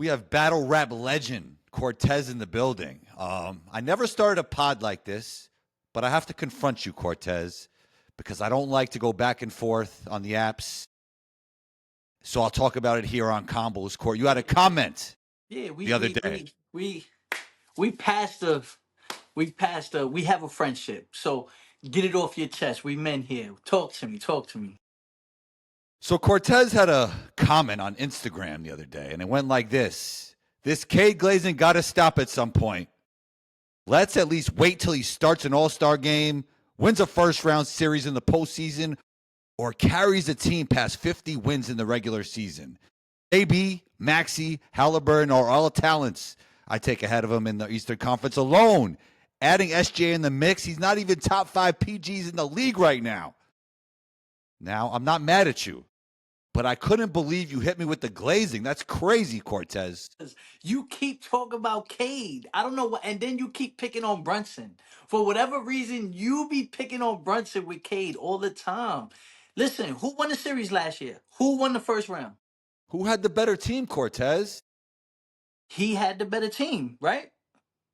We have battle rap legend Cortez in the building. I never started a pod like this, but I have to confront you, Cortez, because I don't like to go back and forth on the apps. So I'll talk about it here on Combos Court. You had a comment the other day. We passed the we have a friendship. So get it off your chest. We men here. Talk to me. So Cortez had a comment on Instagram the other day, and it went like this. This Cade glazing got to stop at some point. Let's at least wait till he starts an all-star game, wins a first-round series in the postseason, or carries a team past 50 wins in the regular season. JB, Maxey, Halliburton are all talents I take ahead of him in the Eastern Conference alone. Adding SJ in the mix, he's not even top 5 PGs in the league right now. Now, I'm not mad at you, but I couldn't believe you hit me with the glazing. That's crazy, Cortez. You keep talking about Cade. I don't know what, and then you keep picking on Brunson. For whatever reason, you be picking on Brunson with Cade all the time. Listen, who won the series last year? Who won the first round? Who had the better team, Cortez? He had the better team, right?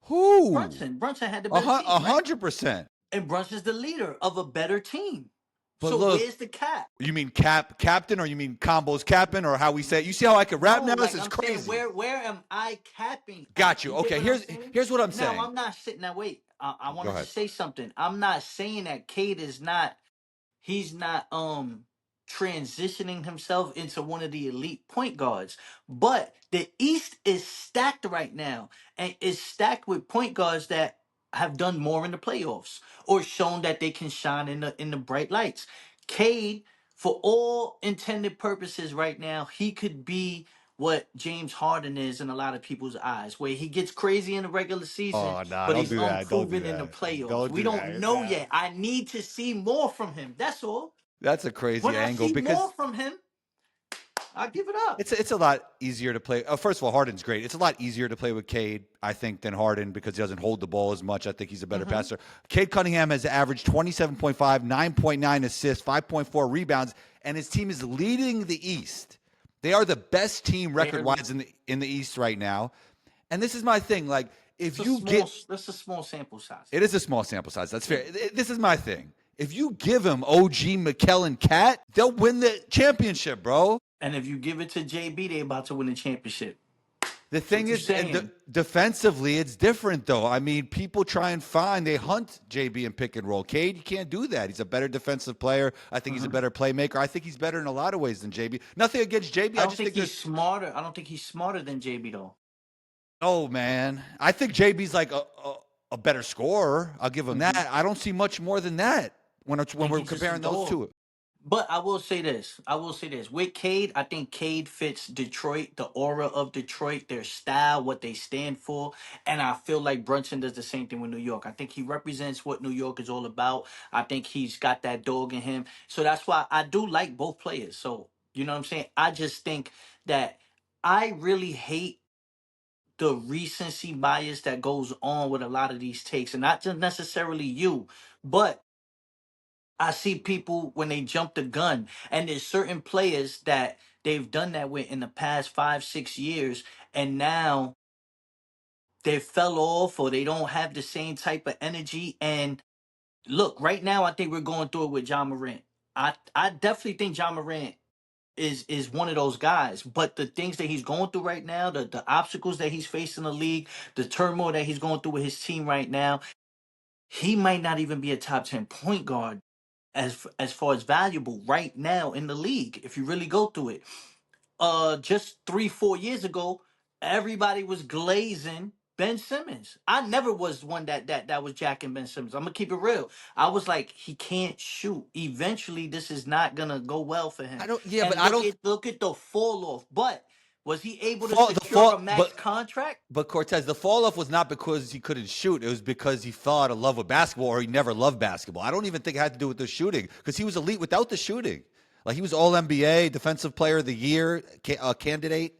Who? Brunson had the better team. 100%. And Brunson's the leader of a better team. But so look, where's the cap? You mean captain, or you mean combos capping, or how we say it? You see how I can rap now? This is I'm crazy. Saying, where am I capping? Got you. Okay, here's what I'm saying. Now I'm not sitting. Now wait, I want to say something. I'm not saying that Cade is not. He's not transitioning himself into one of the elite point guards. But the East is stacked right now, and is stacked with point guards that have done more in the playoffs or shown that they can shine in the bright lights. Cade, for all intended purposes right now, he could be what James Harden is in a lot of people's eyes, where he gets crazy in the regular season, but he's unproven in the playoffs. We don't know yet. I need to see more from him. That's all. That's a crazy angle. When I see because more from him, I give it up. It's a lot easier to play. First of all, Harden's great. It's a lot easier to play with Cade, I think, than Harden because he doesn't hold the ball as much. I think he's a better passer. Cade Cunningham has averaged 27.5, 9.9 assists, 5.4 rebounds, and his team is leading the East. They are the best team record-wise in the East right now. And this is my thing. Like, if you get... That's a small sample size. It is a small sample size. That's fair. This is my thing. If you give him OG, Mikal, and Cat, they'll win the championship, bro. And if you give it to JB, they about to win the championship. The thing is, defensively, it's different, though. I mean, people try and they hunt JB and pick and roll. Cade, you can't do that. He's a better defensive player. I think he's a better playmaker. I think he's better in a lot of ways than JB. Nothing against JB. I don't think he's smarter. I don't think he's smarter than JB, though. Oh, man. I think JB's like a better scorer. I'll give him that. I don't see much more than that when we're comparing those two. But I will say this. With Cade, I think Cade fits Detroit, the aura of Detroit, their style, what they stand for. And I feel like Brunson does the same thing with New York. I think he represents what New York is all about. I think he's got that dog in him. So that's why I do like both players. So, you know what I'm saying? I just think that I really hate the recency bias that goes on with a lot of these takes. And not just necessarily you, but I see people when they jump the gun, and there's certain players that they've done that with in the past 5-6 years, and now they fell off or they don't have the same type of energy. And look, right now I think we're going through it with John Morant. I definitely think John Morant is one of those guys, but the things that he's going through right now, the obstacles that he's facing in the league, the turmoil that he's going through with his team right now, he might not even be a top 10 point guard as far as valuable right now in the league if you really go through it. Just 3-4 years ago, everybody was glazing Ben Simmons. I never was one that was jacking Ben Simmons. I'm gonna keep it real. I was like, he can't shoot. Eventually this is not gonna go well for him. Look at the fall off. But was he able to secure a max contract? But Cortez, the fall off was not because he couldn't shoot. It was because he fell out of love with basketball, or he never loved basketball. I don't even think it had to do with the shooting, because he was elite without the shooting. Like, he was All NBA, Defensive Player of the Year candidate.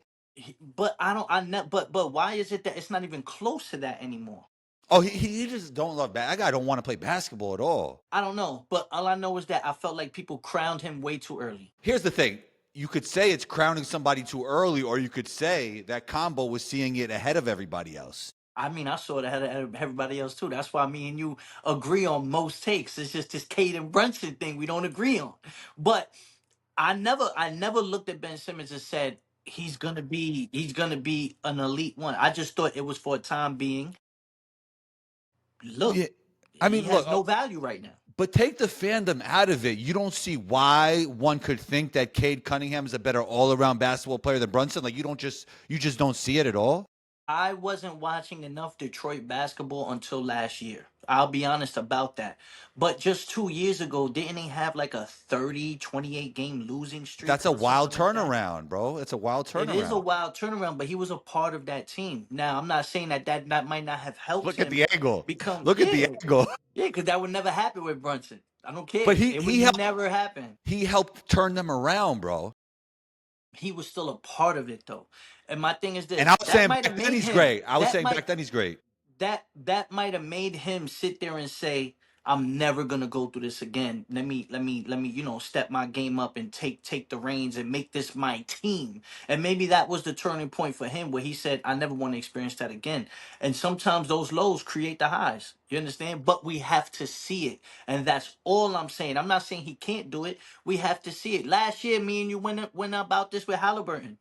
But But why is it that it's not even close to that anymore? Oh, he just don't love that guy. Don't want to play basketball at all. I don't know, but all I know is that I felt like people crowned him way too early. Here's the thing. you could say it's crowning somebody too early, or you could say that Combo was seeing it ahead of everybody else. I mean, I saw it ahead of everybody else too. That's why me and you agree on most takes. It's just this Cade and Brunson thing we don't agree on. But I never looked at Ben Simmons and said he's gonna be an elite one. I just thought it was for a time being. Yeah, Look, I he mean, look, has no value right now. but take the fandom out of it. You don't see why one could think that Cade Cunningham is a better all-around basketball player than Brunson. Like you just don't see it at all. I wasn't watching enough Detroit basketball until last year. I'll be honest about that. But just 2 years ago, didn't he have like a 30, 28 game losing That's streak a or wild something like that? turnaround, bro. It's a wild It is a turnaround. wild turnaround, but he was a part of that team. Now, I'm not saying that might not have helped Look at him the angle. become, Look at the yeah, angle. yeah, because that would never happen with Brunson. I don't care. But he It would he helped never happen. he helped turn them around, bro. He was still a part of it, though. And my thing is And I this was that saying might have back then made he's him, great. I was saying back then he's great. that might have made him sit there and say, I'm never gonna go through this again. Let me, step my game up and take the reins and make this my team. And maybe that was the turning point for him where he said, I never want to experience that again. And sometimes those lows create the highs. You understand? But we have to see it. And that's all I'm saying. I'm not saying he can't do it. We have to see it. Last year, me and you went about this with Halliburton.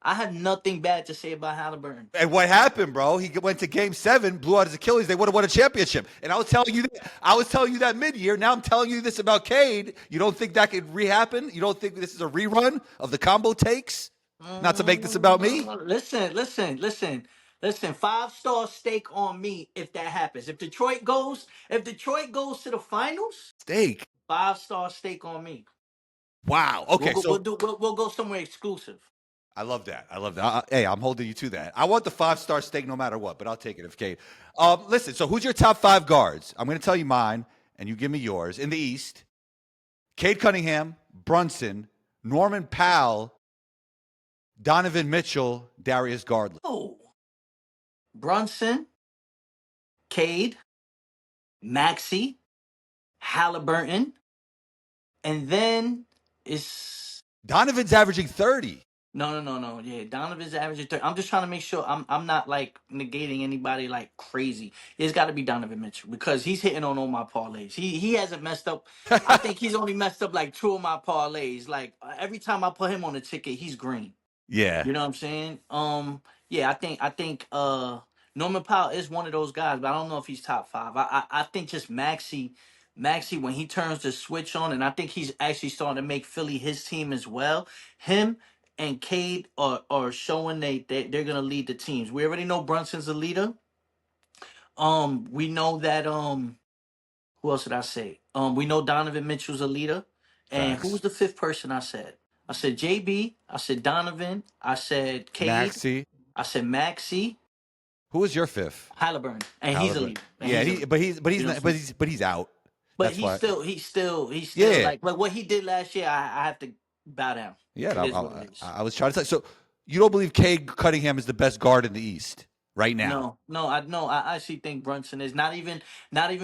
I had nothing bad to say about Halliburton. And what happened, bro? He went to Game 7, blew out his Achilles. They would have won a championship. And I was telling you that mid-year. Now I'm telling you this about Cade. You don't think that could re-happen? You don't think this is a rerun of the combo takes? Not to make this about me. Listen. 5-star stake on me if that happens. If Detroit goes to the finals, Steak. 5-star stake on me. Wow. We'll Okay, go. We'll so do. We'll go somewhere exclusive. I love that. I love that. Hey, I'm holding you to that. I want the 5-star steak no matter what, but I'll take it if Cade. Listen, so who's your top 5 guards? I'm going to tell you mine, and you give me yours. In the East, Cade Cunningham, Brunson, Norman Powell, Donovan Mitchell, Darius Garland. Oh, Brunson, Cade, Maxey, Halliburton, and then it's Donovan's averaging 30. no. Yeah, Donovan's averaging 30. I'm just trying to make sure I'm not like negating anybody like crazy. It's got to be Donovan Mitchell because he's hitting on all my parlays. He hasn't messed up. I think he's only messed up like 2 of my parlays. Like every time I put him on the ticket, he's green. Yeah. You know what I'm saying? Yeah, I think Norman Powell is one of those guys, but I don't know if he's top 5. I think just Maxi when he turns the switch on, and I think he's actually starting to make Philly his team as well. Him and Cade are showing they're gonna lead the teams. We already know Brunson's a leader. We know that who else did I say? We know Donovan Mitchell's a leader. And who was Facts. the fifth person I said? I said JB, I said Donovan, I said Cade, Maxi. I said Maxi, Who was your 5th? Halliburton. And he's a Halliburton. leader. And Yeah, he's a he leader. but he's but he's You know what not I'm but saying? he's out. But That's he's why. still he's still Yeah. like what he did last year, I have to bow down. Yeah, It is what it is. I was trying to say. So you don't believe Cade Cunningham is the best guard in the East right now? No. I actually think Brunson is not even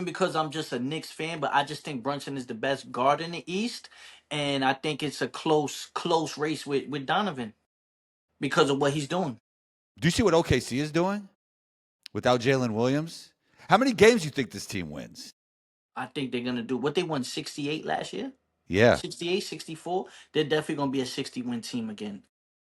because I'm just a Knicks fan, but I just think Brunson is the best guard in the East, and I think it's a close race with Donovan because of what he's doing. Do you see what OKC is doing without Jalen Williams? How many games do you think this team wins? I think they're gonna do what they won 68 last year, Yeah. 68, 64. They're definitely gonna be a 60-win team again.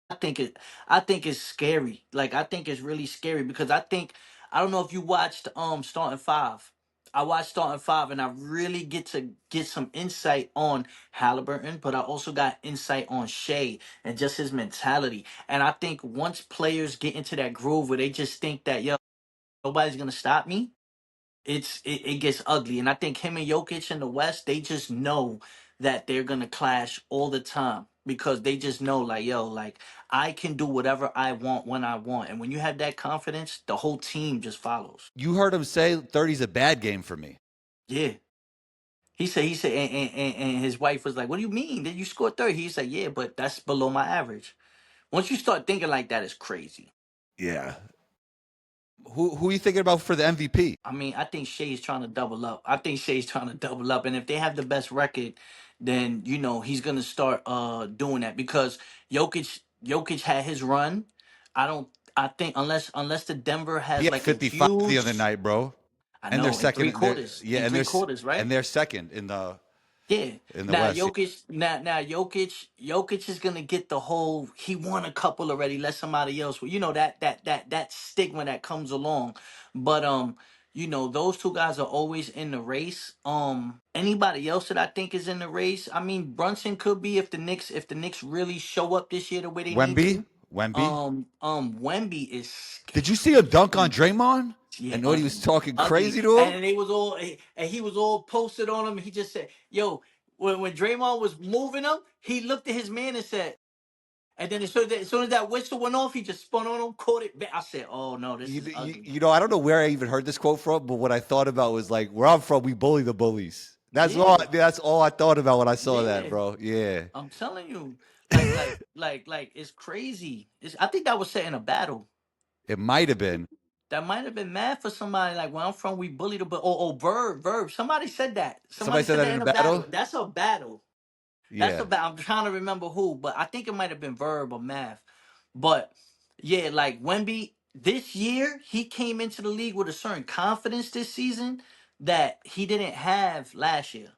I think it. I think it's scary. Like I think it's really scary because I don't know if you watched Starting Five. I watched Starting Five and I really get to get some insight on Halliburton, but I also got insight on Shea and just his mentality. And I think once players get into that groove where they just think that yo nobody's gonna stop me, it gets ugly. And I think him and Jokic in the West, they just know that they're gonna clash all the time because they just know like yo, like I can do whatever I want when I want. And when you have that confidence, the whole team just follows. You heard him say 30 is a bad game for me. Yeah. He said, and his wife was like, "What do you mean? Did you score 30?" He said, "Yeah, but that's below my average." Once you start thinking like that, it's crazy. Yeah. Who are you thinking about for the MVP? I mean, I think Shea's trying to double up. I think Shea's trying to double up, and if they have the best record, then he's gonna start doing that because Jokic had his run. I think unless the Denver He has had like a 55 the other huge. night, bro. I And they're know in three second. They're quarters, yeah, right? and they're second in Yeah. the Now West. Jokic, now Jokic is gonna get the whole. He won a couple already. Let somebody else. Well, that stigma that comes along, but those two guys are always in the race. Anybody else that I think is in the race? I mean, Brunson could be if the Knicks really show up this year the way they need Wemby, to. Wemby. Wemby is Did you see him dunk on scary. Draymond? I Yeah, know he was ugly, talking ugly, crazy to him. and he was all posted on him. He just said, "Yo," when Draymond was moving him, he looked at his man and said, and then as soon as that whistle went off, he just spun on him, caught it back. I said, "Oh no, this is ugly." I don't know where I even heard this quote from, but what I thought about was like, where I'm from, we bully the bullies. That's all. Yeah, That's all I thought about when I saw that, yeah, bro. Yeah, I'm telling you, like it's crazy. I think that was setting a battle. it might have been. That might have been mad for somebody. Like where I'm from, we bully the but Verb. Somebody said that. Somebody Somebody said said that that in in a a battle. battle. That's a battle. That's Yeah, about. I'm trying to remember who, but I think it might have been Verb or Math. But yeah, like Wemby this year, he came into the league with a certain confidence this season that he didn't have last year.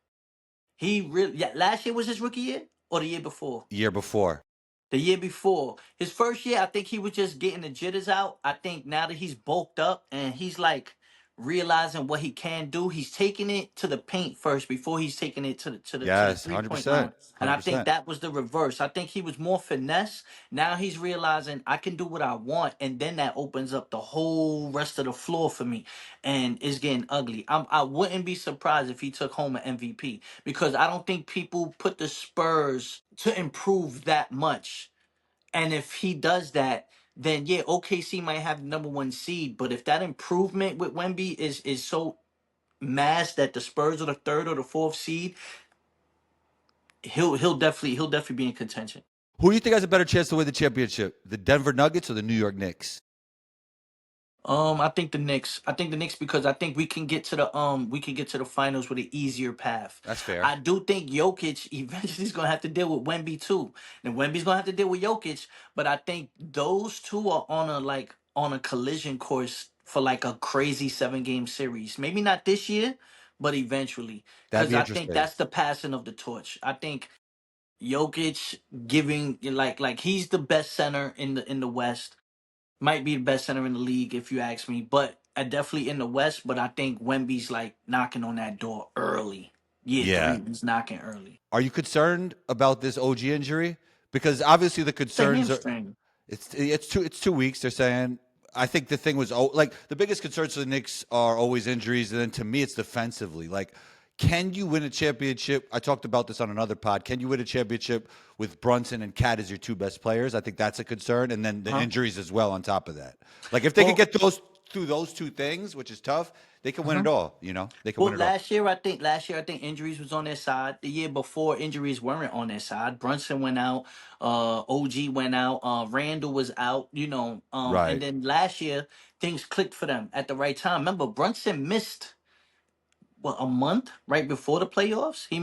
He really, yeah, last year was his rookie year or the year before. year before. The year before, his first year, I think he was just getting the jitters out. I think now that he's bulked up and he's like realizing what he can do, he's taking it to the paint first before he's taking it to the Yes, 3 point 100%, line. one And hundred I think percent. that was the reverse. I think he was more finesse. Now he's realizing I can do what I want, and then that opens up the whole rest of the floor for me. And it's getting ugly. I wouldn't be surprised if he took home an MVP because I don't think people put the Spurs to improve that much. And if he does that, then yeah, OKC might have the number one seed. But if that improvement with Wemby is so mass that the Spurs are the third or the fourth seed, he'll definitely be in contention. Who do you think has a better chance to win the championship? The Denver Nuggets or the New York Knicks? I think the Knicks. I think the Knicks because I think we can get to the finals with an easier path. That's fair. I do think Jokic eventually is gonna have to deal with Wemby too. And Wemby's gonna have to deal with Jokic, but I think those two are on a collision course for like a crazy 7 game series. Maybe not this year, but eventually. That'd Cause be I think interesting. that's the passing of the torch. I think Jokic giving like he's the best center in the West, might be the best center in the league if you ask me, but definitely in the West. But I think Wemby's like knocking on that door early. Year Yeah. three, he's knocking early. Are you concerned about this OG injury? Because obviously the It's a concerns are hamstring. it's 2 weeks. They're saying. I think the thing was like the biggest concerns for the Knicks are always injuries, and then to me it's defensively. Like, can you win a championship? I talked about this on another pod. Can you win a championship with Brunson and Cat as your two best players? I think that's a concern, and then the Huh? injuries as well on top of that. Like if they could Well, get those two things, which is tough, they can win it all. They can win well, it all. last year I think injuries was on their side. The year before injuries weren't on their side. Brunson went out, OG went out, Randall was out, and Right. then last year things clicked for them at the right time. Remember, Brunson missed a month right before the playoffs. He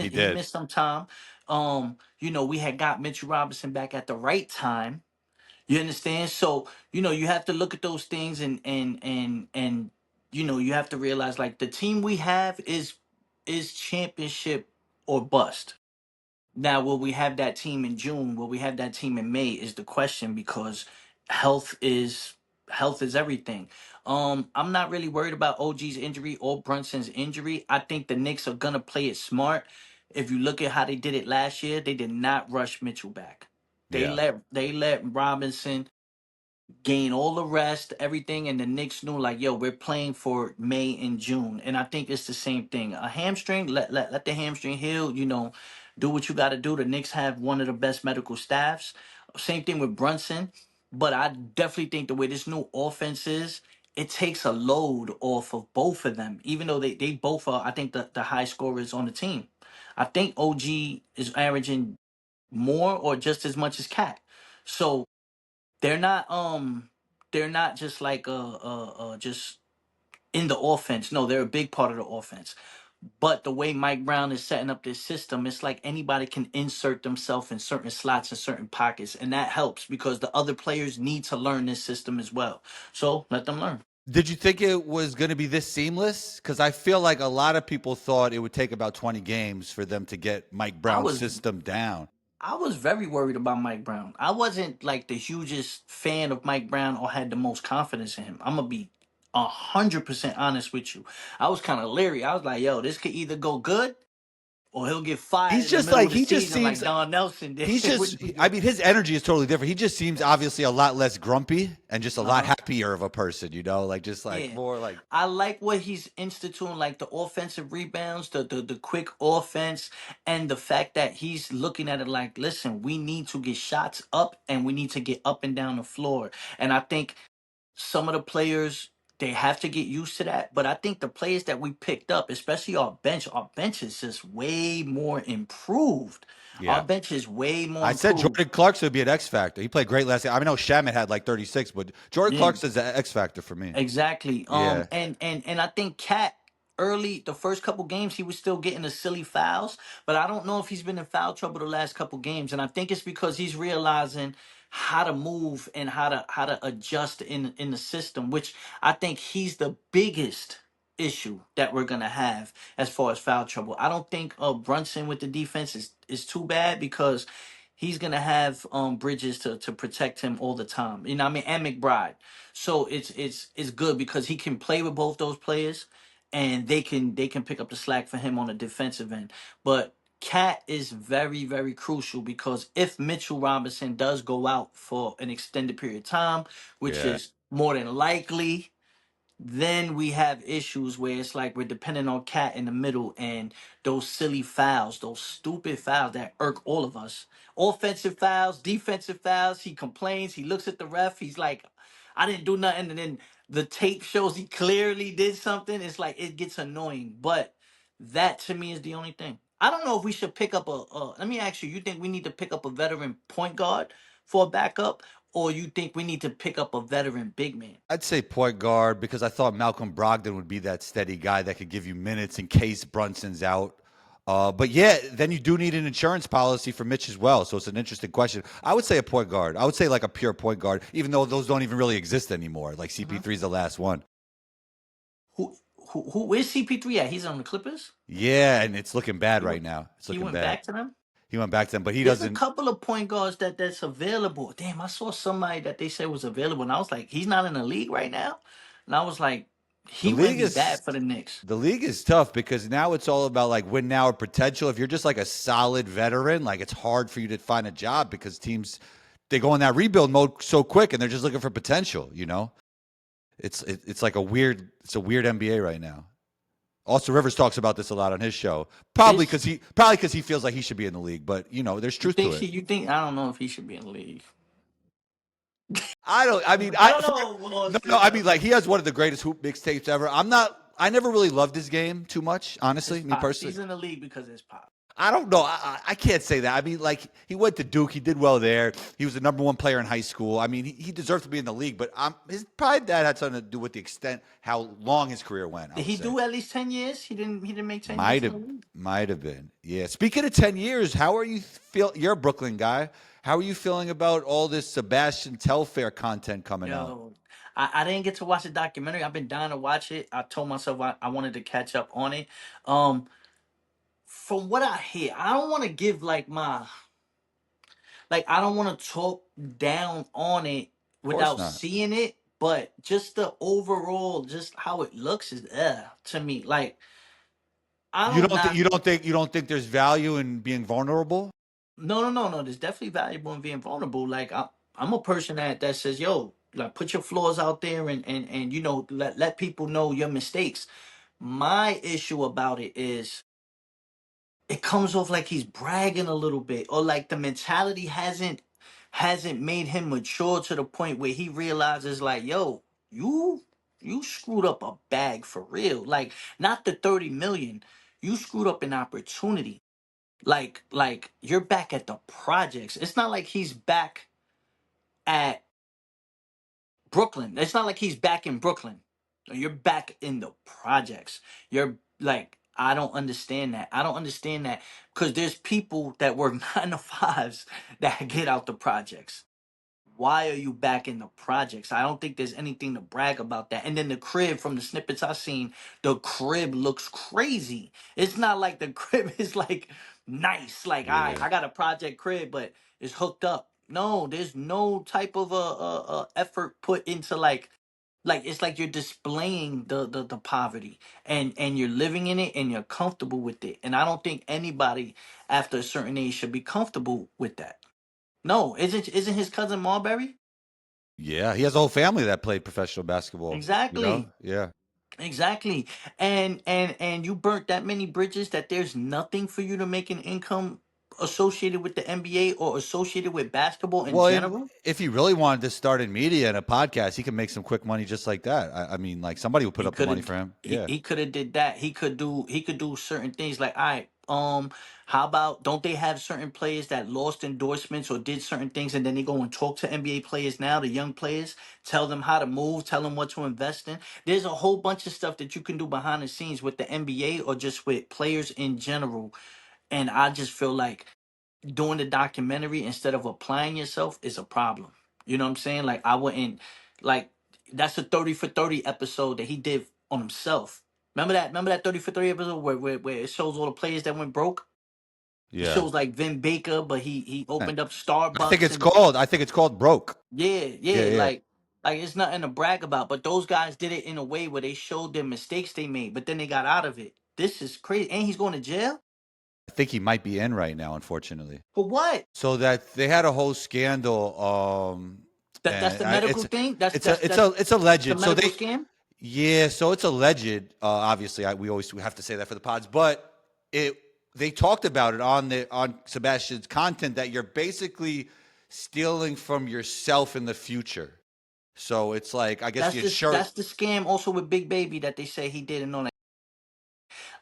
He did. missed some time. We had got Mitchell Robinson back at the right time. You understand? So, you have to look at those things and you have to realize like the team we have is championship or bust. Now, will we have that team in June? Will we have that team in May? Is the question because health is health is everything. I'm not really worried about OG's injury or Brunson's injury. I think the Knicks are gonna play it smart. If you look at how they did it last year, they did not rush Mitchell back. They Yeah. let Robinson gain all the rest, everything, and the Knicks knew like, yo, we're playing for May and June, and I think it's the same thing. A hamstring, let the hamstring heal. Do what you got to do. The Knicks have one of the best medical staffs. Same thing with Brunson, but I definitely think the way this new offense is. It takes a load off of both of them, even though they both are, I think, the high scorers on the team. I think OG is averaging more or just as much as Cat. So they're not they're not just like just in the offense. No, they're a big part of the offense. But the way Mike Brown is setting up this system, it's like anybody can insert themselves in certain slots and certain pockets, and that helps because the other players need to learn this system as well. So let them learn. Did you think it was going to be this seamless? Because I feel like a lot of people thought it would take about 20 games for them to get Mike I Brown's was system down. I was very worried about Mike Brown. I wasn't like the hugest fan of Mike Brown or had the most confidence in him. I'm gonna be 100% honest with you. I was kind of leery. I was like, yo, this could either go good or he'll get fired He's in the just middle like of the he just season like seems Don Nelson did he's just with New I York. mean his energy is totally different. He just seems obviously a lot less grumpy and just a lot Uh-huh. happier of a person, you know, like just like Yeah. more like I like what he's instituting, like the offensive rebounds, the quick offense, and the fact that he's looking at it like, listen, we need to get shots up and we need to get up and down the floor. And I think some of the players they have to get used to that. But I think the players that we picked up, especially our bench is just way more improved. Our yeah. bench is way more I said improved. Jordan Clarkson would be an X factor. He played great last year. I know Shaman had like 36, but Jordan Yeah, Clarkson's an X factor for me. exactly. Yeah. And I think Cat early the first couple games he was still getting the silly fouls, but I don't know if he's been in foul trouble the last couple games, and I think it's because he's realizing how to move and how to adjust in the system, which I think he's the biggest issue that we're gonna have as far as foul trouble. I don't think Brunson with the defense is too bad because he's gonna have Bridges to protect him all the time. You know what I mean? And McBride. So it's good because he can play with both those players and they can pick up the slack for him on the defensive end. But Cat is very, very crucial because if Mitchell Robinson does go out for an extended period of time, which Yeah. is more than likely, then we have issues where it's like we're depending on Cat in the middle and those silly fouls, those stupid fouls that irk all of us. Offensive fouls, defensive fouls. He complains. He looks at the ref. He's like, I didn't do nothing. And then the tape shows he clearly did something. It's like it gets annoying. But that to me is the only thing. I don't know if we should pick up let me ask you, you think we need to pick up a veteran point guard for a backup? Or you think we need to pick up a veteran big man? I'd say point guard because I thought Malcolm Brogdon would be that steady guy that could give you minutes in case Brunson's out. But yeah, then you do need an insurance policy for Mitch as well. So it's an interesting question. I would say a point guard. I would say like a pure point guard, even though those don't even really exist anymore. Like CP3 is the last one. Who is CP3 at? He's on the Clippers. Yeah, and it's looking bad He right went now. It's he looking went bad. back to them. He went back to them, but he There's a doesn't. couple of point guards that's available. Damn, I saw somebody that they said was available, and I was like, he's not in the league right now. And I was like, The he wouldn't league be is bad for the Knicks. the league is tough because now it's all about like win now or potential. If you're just like a solid veteran, like it's hard for you to find a job because teams they go in that rebuild mode so quick and they're just looking for potential. You know, it's like a weird NBA right now. Austin Rivers talks about this a lot on his show, It's probably because he feels like he should be in the league. But you know, there's you truth think to it. I don't know if he should be in the league. I don't. I mean, I don't know, no. Austin. I mean, like he has one of the greatest hoop mixtapes ever. I'm not. I never really loved his game too much, It's honestly. Me pops. personally, He's in the league because it's pop. I don't know. I can't say that. I mean, like he went to Duke. He did well there. He was the number one player in high school. I mean, he deserved to be in the league. But his probably that had something to do with the extent how long his career went. I Did would he say do at least 10 years? He didn't make 10 years might in have the league. might have been. Yeah. Speaking of 10 years, how are you feel? You're a Brooklyn guy. How are you feeling about all this Sebastian Telfair content coming out? Yo, I didn't get to watch the documentary. I've been dying to watch it. I told myself I wanted to catch up on it. Um, from what I hear, I don't want to give I don't want to talk down on it Of course without not. seeing it, but just the overall, just how it looks is to me. Like I You don't don't think knock. you don't think there's value in being vulnerable? No. There's definitely valuable in being vulnerable. Like I'm a person that says, yo, like put your flaws out there and let people know your mistakes. My issue about it is it comes off like he's bragging a little bit, or like the mentality hasn't made him mature to the point where he realizes like, yo, you screwed up a bag for real. Like not the 30 million. You screwed up an opportunity. Like you're back at the projects. It's not like he's back at Brooklyn. It's not like he's back in Brooklyn. You're back in the projects. You're like I don't understand that. I don't understand that because there's people that work 9 to 5s that get out the projects. Why are you back in the projects? I don't think there's anything to brag about that. And then the crib, from the snippets I've seen, the crib looks crazy. It's not like the crib is like nice. Like, all right, Yeah. I got a project crib, but it's hooked up. No, there's no type of effort put into like it's like you're displaying the poverty and you're living in it and you're comfortable with it. And I don't think anybody after a certain age should be comfortable with that. No, isn't his cousin Marbury? Yeah, he has a whole family that played professional basketball, you know? Exactly. Yeah. Exactly. And you burnt that many bridges that there's nothing for you to make an income associated with the NBA or associated with basketball in Well, general. if he really wanted to start in media and a podcast, he can make some quick money just like that. I mean, like somebody would put He up the could money have for him. he, Yeah. he could have did that. He could do certain things like, all right, how about, don't they have certain players that lost endorsements or did certain things and then they go and talk to NBA players now, the young players, tell them how to move, tell them what to invest in. There's a whole bunch of stuff that you can do behind the scenes with the NBA or just with players in general. And I just feel like doing the documentary instead of applying yourself is a problem. You know what I'm saying? Like, I wouldn't, like, that's a 30 for 30 episode that he did on himself. Remember that 30 for 30 episode where it shows all the players that went broke? It Yeah. shows like Vin Baker, but he Eh, opened up I think Starbucks it's and called I think it's called Broke. yeah, Yeah, yeah, yeah. like it's nothing to brag about. But those guys did it in a way where they showed their mistakes they made, but then they got out of it. This is crazy. And he's going to jail? I think he might be in right now, unfortunately. For what? So that they had a whole scandal That's and the medical it's thing? That's it's that's a it's that's a it's the alleged. So medical they scam? yeah, so it's alleged. Obviously, we have to say that for the pods, but it they talked about it on Sebastian's content that you're basically stealing from yourself in the future. So it's like I guess the insurance. That's the scam also with Big Baby that they say he didn't know that.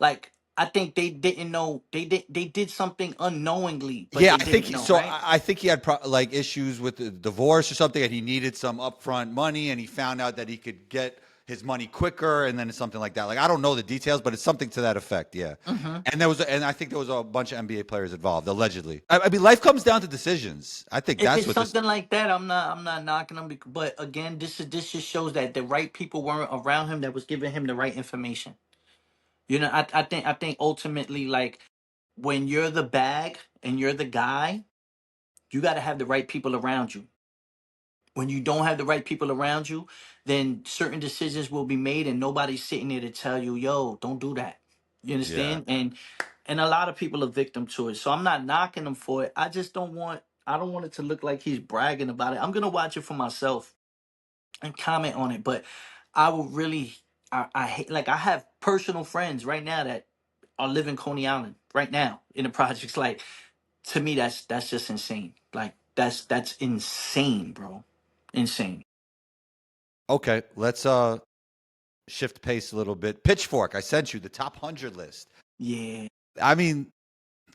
Like, I think they didn't know, they did something unknowingly, but Yeah, they didn't know, so. right? I think he had like issues with the divorce or something, and he needed some upfront money, and he found out that he could get his money quicker, and then it's something like that. Like I don't know the details, but it's something to that effect. Yeah, Hmm. and I think there was a bunch of NBA players involved, allegedly. I mean, life comes down to decisions. I think If that's it's what this. something like that, I'm not knocking him. But again, this just shows that the right people weren't around him that was giving him the right information. I think ultimately, like, when you're the bag and you're the guy, you got to have the right people around you. When you don't have the right people around you, then certain decisions will be made and nobody's sitting there to tell you, yo, don't do that. You Yeah, understand? And a lot of people are victim to it. So I'm not knocking him for it. I don't want it to look like he's bragging about it. I'm gonna watch it for myself and comment on it. But I would really, I hate, like, I have personal friends right now that are living Coney Island right now in the projects. Like, to me, that's just insane. Like, that's insane, bro. Insane. okay. Let's shift pace a little bit. Pitchfork, I sent you the top 100 list. Yeah. I mean,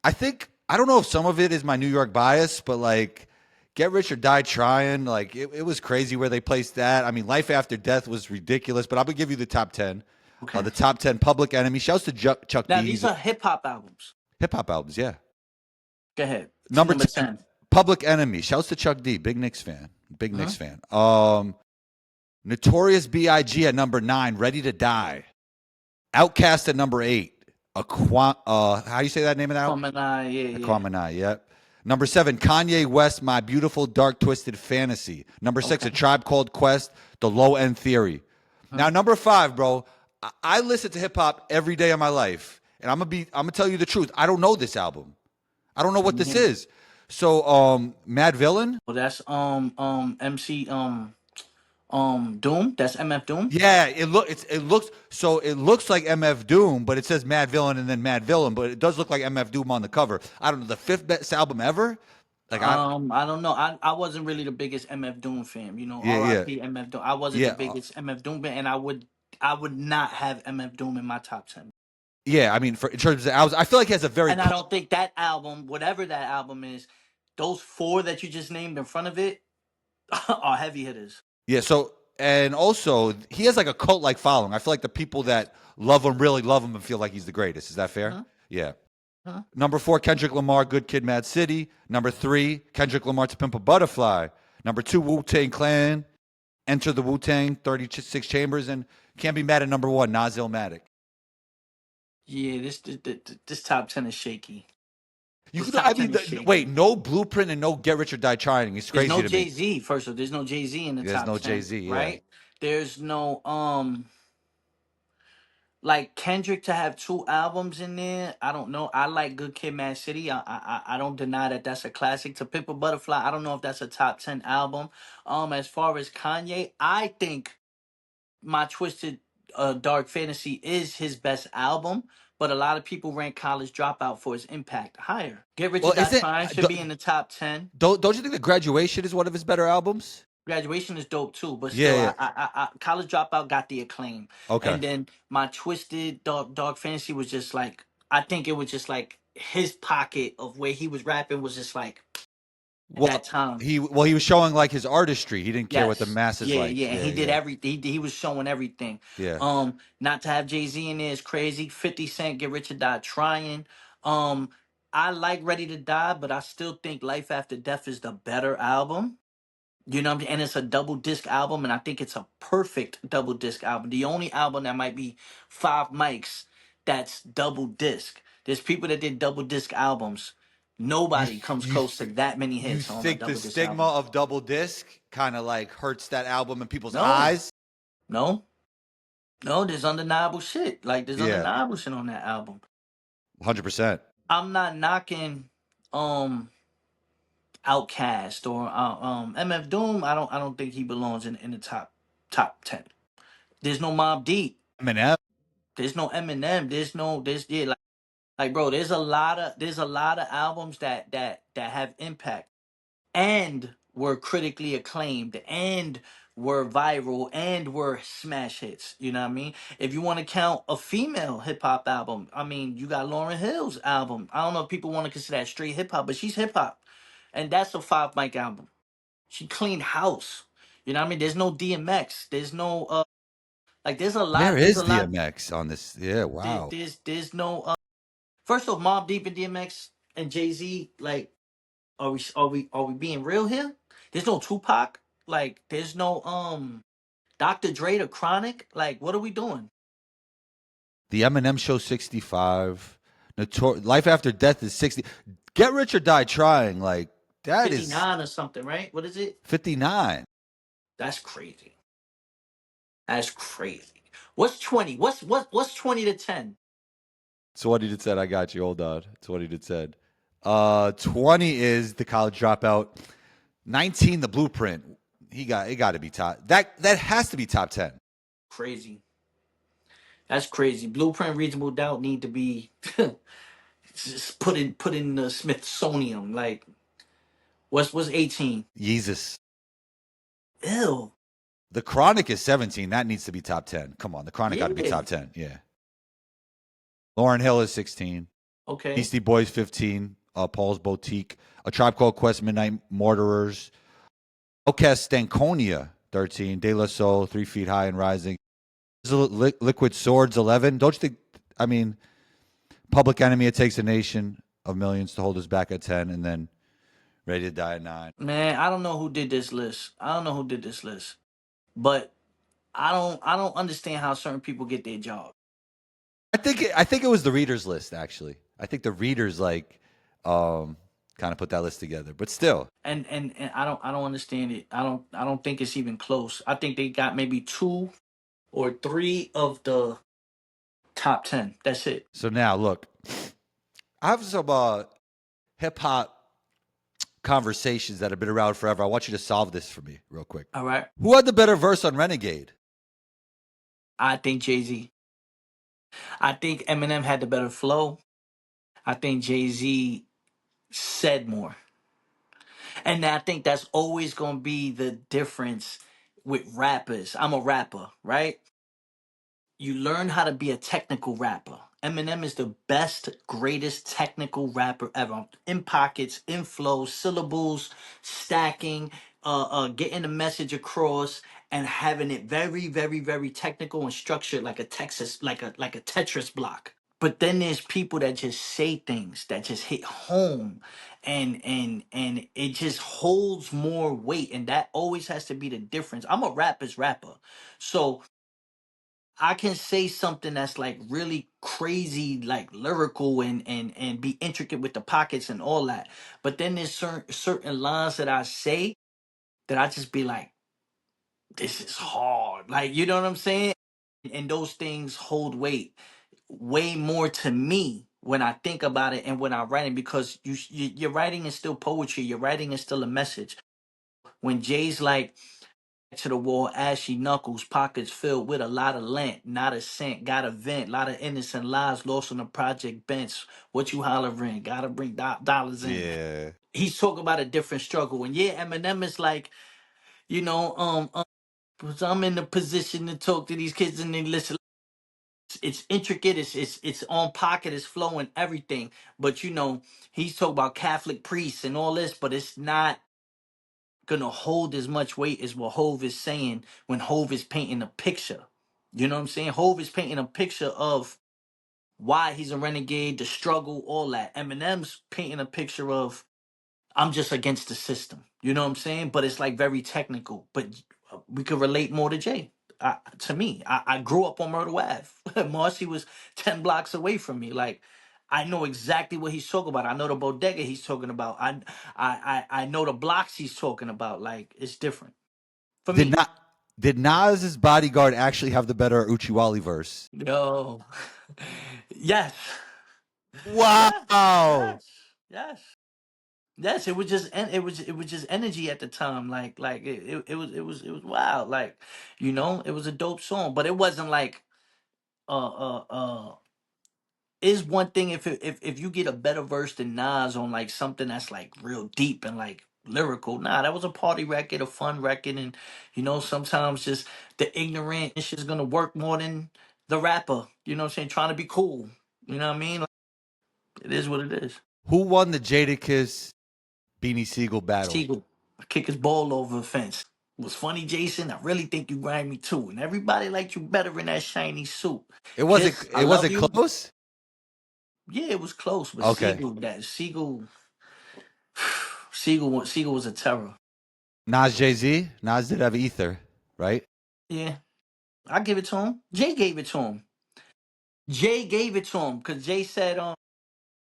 I don't know if some of it is my New York bias, but like Get Rich or Die Tryin', like it was crazy where they placed that. I mean, Life After Death was ridiculous, but I'm gonna give you the top 10. Okay. The top 10 Public Enemy. Shouts to Chuck Now D. these He's are hip hop albums. hip hop albums, yeah. Go ahead. Number Number 10, 10. Public Enemy. Shouts to Chuck D. Big Knicks fan. Big Uh-huh. Knicks fan. Notorious B.I.G. at number 9, Ready to Die. Outcast at number 8. How do you say that name of that album? Aquemini, yeah, yeah. Aquemini, yep. Number 7, Kanye West, My Beautiful Dark Twisted Fantasy. Number 6, A Okay. Tribe Called Quest, The Low End Theory. Uh-huh. Now, number 5, bro, I listen to hip hop every day of my life, and I'm gonna tell you the truth. I don't know this album. I don't know what this Yeah. is. So, Mad Villain. Well, that's MC Doom. That's MF Doom. Yeah, it looks like MF Doom, but it says Mad Villain and then Mad Villain, but it does look like MF Doom on the cover. I don't know, the fifth best album ever. Like I don't know. I wasn't really the biggest MF Doom fan. yeah, yeah, R.I.P. MF Doom. I wasn't the yeah, biggest MF Doom fan, and I would not have MF Doom in my top 10. yeah. I mean, in terms of the albums, I feel like he has a very And I don't think that album, whatever that album is, those four that you just named in front of it are heavy hitters. yeah. So and also he has like a cult like following. I feel like the people that love him really love him and feel like he's the greatest. Is that fair? Huh? Yeah. Huh? Number 4, Kendrick Lamar, Good Kid, Mad City. Number 3, Kendrick Lamar, To Pimp a Butterfly. Number 2, Wu-Tang Clan, Enter the Wu-Tang, 36 Chambers, and can't be mad at number 1, Nas Illmatic. Yeah, this top 10 is shaky. You This could, I top 10 mean, is wait, shaky. no Blueprint and no Get Rich or Die Trying. It's There's crazy no to me. Jay-Z, first of all. There's no Jay-Z in the There's top no 10, Jay-Z, yeah. right? There's no like Kendrick to have 2 albums in there. I don't know. I like Good Kid, Mad City. I don't deny that that's a classic. To Pimp a Butterfly, I don't know if that's a top 10 album. As far as Kanye, I think My Twisted Dark Fantasy is his best album, but a lot of people rank College Dropout for its impact higher. Get Rich or Well, Die isn't Trying should be in the top 10. don't you think the Graduation is one of his better albums? Graduation is dope too, but Yeah, still, yeah. College Dropout got the acclaim, Okay. and then My Twisted Dark Fantasy was just like, I think it was just like his pocket of where he was rapping was just like at Well, that time. he was showing like his artistry. He didn't care what the Yes. masses Yeah, liked. yeah. And Yeah, he did yeah, everything. He was showing everything. yeah. Not to have Jay-Z in there is crazy. 50 Cent, Get Rich or Die Trying. Um, I like Ready to Die, but I still think Life After Death is the better album. You know what I mean? And it's a double disc album, and I think it's a perfect double disc album. The only album that might be 5 mics that's double disc. There's people that did double disc albums. You Nobody comes you close to that many you hits on a think the double disc stigma album. of double disc kind of like hurts that album in people's No, eyes? no. No, there's undeniable shit. Like there's Yeah, undeniable shit on that album. 100%. I'm not knocking Outkast or MF Doom. I don't think he belongs in the top 10. There's no Mob Deep. Eminem. There's no Eminem. There's yeah like bro. There's a lot of albums that have impact and were critically acclaimed and were viral and were smash hits. You know what I mean? If you want to count a female hip hop album, I mean, you got Lauryn Hill's album. I don't know if people want to consider that straight hip hop, but she's hip hop. And that's a 5 mic album. She cleaned house. You know what I mean? There's no DMX. There's no like Where there's is a lot DMX on this? Yeah, wow. there's no first off Mob Deep and DMX and Jay-Z, like are we being real here? There's no Tupac. Like there's no Dr. Dre to Chronic. Like what are we doing? The Eminem Show 65. Life After Death is 60. Get Rich or Die Trying. Like that is 59 or something, right? What is it? 59. That's crazy. That's crazy. What's 20? What's 20 to 10? So what he did said, I got you. Hold on. That's what he did said. 20 is the College Dropout. 19, the Blueprint. It got to be top. That has to be top 10. Crazy. That's crazy. Blueprint Reasonable Doubt need to be just put in the Smithsonian. Like what's 18? Yeezus. Ew. The Chronic is 17. That needs to be top 10. Come on, the Chronic got to be Yeah. top 10. Yeah. Lauryn Hill is 16. Okay. Beastie Boys 15. Paul's Boutique. A Tribe Called Quest, Midnight Mortarers. Outkast Stankonia 13. De La Soul 3 Feet High and Rising. Liquid Swords 11. Don't you think? I mean, Public Enemy. It Takes a Nation of Millions to Hold Us Back at 10, and then Ready to Die at 9. Man, I don't know who did this list. But I don't understand how certain people get their job. I think it was the readers list actually. I think the readers kind of put that list together. But still, And I don't understand it. I don't think it's even close. I think they got maybe 2 or 3 of the top 10. That's it. so now look, I have some hip hop conversations that have been around forever. I want you to solve this for me real quick. All right. Who had the better verse on Renegade? I think Jay-Z. I think Eminem had the better flow. I think Jay-Z said more. And I think that's always going to be the difference with rappers. I'm a rapper, right? You learn how to be a technical rapper. Eminem is the best, greatest technical rapper ever. In pockets, in flow, syllables, stacking, getting the message across, and having it very, very, very technical and structured like a Texas, like a Tetris block. But then there's people that just say things that just hit home, and it just holds more weight, and that always has to be the difference. I'm a rapper's rapper, so I can say something that's like really crazy, like lyrical, and be intricate with the pockets and all that. But then there's certain lines that I say that I just be like, this is hard. Like, you know what I'm saying? And those things hold weight way more to me when I think about it and when I'm writing, because your writing is still poetry. Your writing is still a message. When Jay's like, to the wall, ashy knuckles, pockets filled with a lot of lint, not a cent, got a vent, lot of innocent lives lost on the project bench. What you hollering? Gotta bring dollars in. Yeah. He's talking about a different struggle. And yeah, Eminem is like, you know, so I'm in the position to talk to these kids and they listen. It's intricate, it's on pocket, it's flowing, everything. But you know, he's talking about Catholic priests and all this, but it's not gonna hold as much weight as what Hove is saying when Hove is painting a picture. You know what I'm saying? Hove is painting a picture of why he's a renegade, the struggle, all that. Eminem's painting a picture of I'm just against the system. You know what I'm saying? But it's like very technical. But we could relate more to Jay. To me, I grew up on Myrtle Ave. Marcy was 10 blocks away from me. Like, I know exactly what he's talking about. I know the bodega he's talking about. I know the blocks he's talking about. Like, it's different for Did me. not did Nas's bodyguard actually have the better Oochi Wally verse? Yo, yes, yes, Wow. yes, yes. Yes, it was just it was just energy at the time. Like it was wild. Like, you know, it was a dope song, but it wasn't like is one thing if you get a better verse than Nas on like something that's like real deep and like lyrical. Nah, that was a party record, a fun record, and you know sometimes just the ignorant shit's gonna work more than the rapper. You know what I'm saying? Trying to be cool. You know what I mean? Like, it is what it is. Who won the Jadakiss Beanie Sigel battle? Siegel kick his ball over the fence. It was funny, Jason. I really think you grind me too. And everybody liked you better in that shiny suit. It wasn't Kiss, I it love wasn't you. close? Yeah, it was close, but Okay. Siegel was a terror. Nas Jay-Z? Nas did have Ether, right? Yeah, I give it to him. Jay gave it to him. Jay gave it to him because Jay said,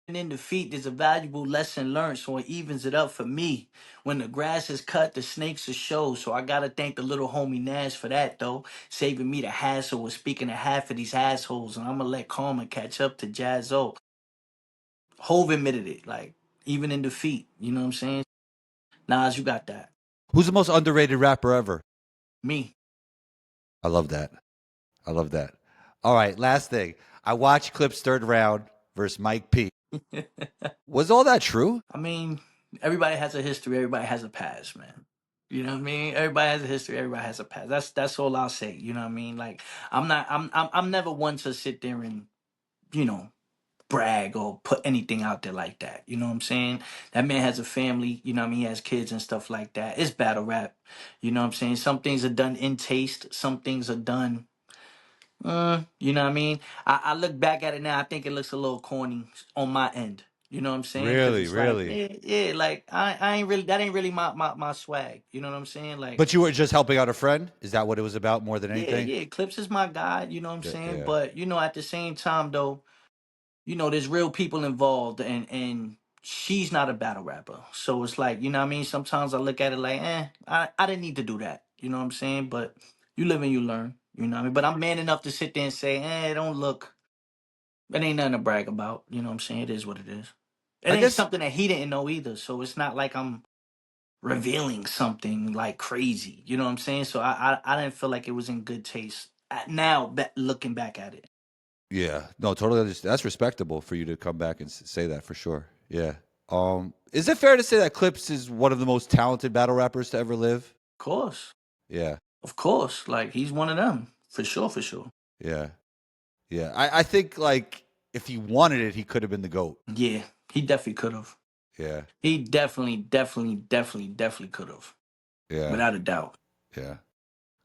in defeat, there's a valuable lesson learned, so it evens it up for me. When the grass is cut, the snakes are show. So I gotta thank the little homie Nash for that, though, saving me the hassle with speaking to half of these assholes. And I'm gonna let karma catch up to Jazzo. Hove admitted it, like even in defeat. You know what I'm saying? Nas, you got that. Who's the most underrated rapper ever? Me. I love that. I love that. All right, last thing. I watched Clips third round versus Mike P. Was all that true? I mean, everybody has a history. Everybody has a past, man. You know what I mean? Everybody has a history. Everybody has a past. That's all I'll say. You know what I mean? Like I'm not. I'm never one to sit there and you know brag or put anything out there like that. You know what I'm saying? That man has a family. You know what I mean? He has kids and stuff like that. It's battle rap. You know what I'm saying? Some things are done in taste. Some things are done. You know what I mean? I look back at it now. I think it looks a little corny on my end. You know what I'm saying? Because Really, it's like, really. yeah, like I ain't really that ain't really my swag. You know what I'm saying? Like, But you were just helping out a friend? Is that what it was about more than yeah, anything? yeah, Clips is my guy. You know what I'm Yeah. saying? Yeah. But you know, at the same time though, you know, there's real people involved, and she's not a battle rapper. So it's like, you know what I mean? Sometimes I look at it like, I didn't need to do that. You know what I'm saying? But you live and you learn. You know what I mean? But I'm man enough to sit there and say, don't look. It ain't nothing to brag about. You know what I'm saying? It is what it is. It I ain't guess something that he didn't know either. So it's not like I'm revealing something like crazy. You know what I'm saying? So I didn't feel like it was in good taste. Now, looking back at it. yeah. No, totally understand. That's respectable for you to come back and say that for sure. Yeah. Is it fair to say that Clips is one of the most talented battle rappers to ever live? Of course. Yeah. Of course. Like, he's one of them. For sure, for sure. Yeah. Yeah. I think like if he wanted it, he could have been the GOAT. Yeah, he definitely could have. Yeah. He definitely could have. Yeah. Without a doubt. Yeah.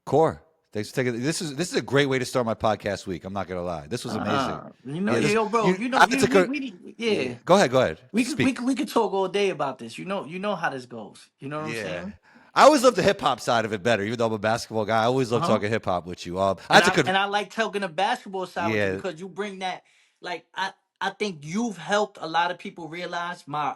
Core. Thanks for taking this is a great way to start my podcast week. I'm not gonna lie. This was amazing. Yeah, this Yo, bro. I took a Yeah. Go ahead. We could Speak. we could talk all day about this. You know how this goes. You know what I'm Yeah. saying? I always love the hip hop side of it better, even though I'm a basketball guy. I always love Uh-huh. talking hip hop with you. And That's a good. I like talking the basketball side with you Yeah. because you bring that. Like I think you've helped a lot of people realize my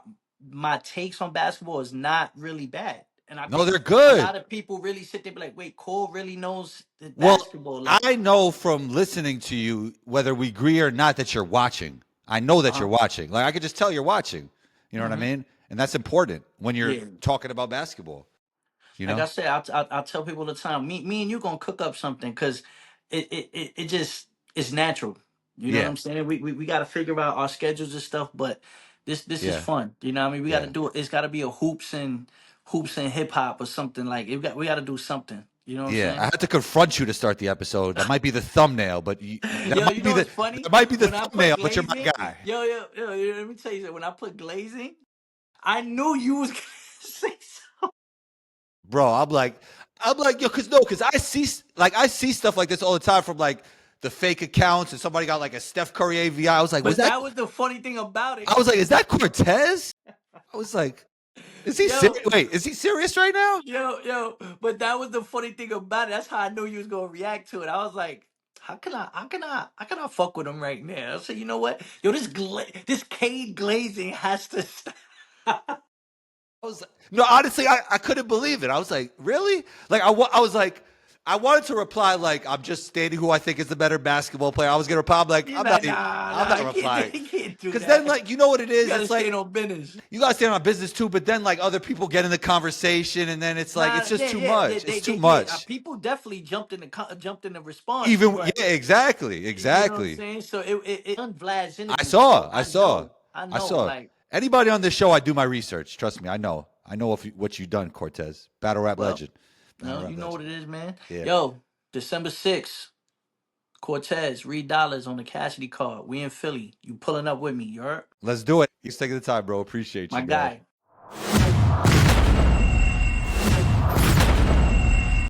takes on basketball is not really bad. And I No, think they're a good. lot of people really sit there and be like, wait, Cole really knows the Well, basketball. Like, I know from listening to you, whether we agree or not, that you're watching. I know that you're watching. Like I could just tell you're watching. You know what I mean? And that's important when you're yeah. talking about basketball. You Like I know? said, I tell people all the time, me and you gonna cook up something because it just it's natural. You know what Yeah. I'm saying? We got to figure out our schedules and stuff, but this is Yeah. fun. You know what I mean? We got to Yeah. do it. It's got to be a hoops and hip hop or something like it. We got to do something. You know what I'm Yeah. I saying? had to confront you to start the episode. That might be the thumbnail, but Yo, you know what's funny? that might be the When I put thumbnail, but you're my glazing, guy. yo, let me tell you something. When I put glazing, I knew you was gonna say something. Bro, I'm like, yo, cause I see stuff like this all the time from like the fake accounts, and somebody got like a Steph Curry AVI. I was like, But that was the funny thing about it. I was like, is that Cortez? I was like, is he Yo, serious? Wait, is he serious right now? but that was the funny thing about it. That's how I knew you was gonna react to it. I was like, how can I fuck with him right now? I said, you know what? Yo, this Cade glazing has to stop. No, honestly, I couldn't believe it. I was like, really? Like, I was like, I wanted to reply like, I'm just stating who I think is the better basketball player. I was gonna reply I'm like, You're I'm like, not, I'm not he replying. he can't do Because that. then, like, you know what it is? You gotta It's like stay on business. you gotta stand on business too. But then, like, other people get in the conversation, and then it's like it's just too much. It's too much. People definitely jumped in the response, Even but yeah, exactly, you know what I'm exactly. saying. So it Vlad's I interview, saw, so I saw, I I know, saw. like, Anybody on this show, I do my research. Trust me, I know. I know what you've done, Cortez. Battle rap well, legend. Battle no, rap you know what legend. it is, man. Yeah. Yo, December 6th, Cortez, Reed Dollars on the Cassidy card. We in Philly. You pulling up with me, you heard? Let's do it. He's taking the time, bro. Appreciate My you, man. guy.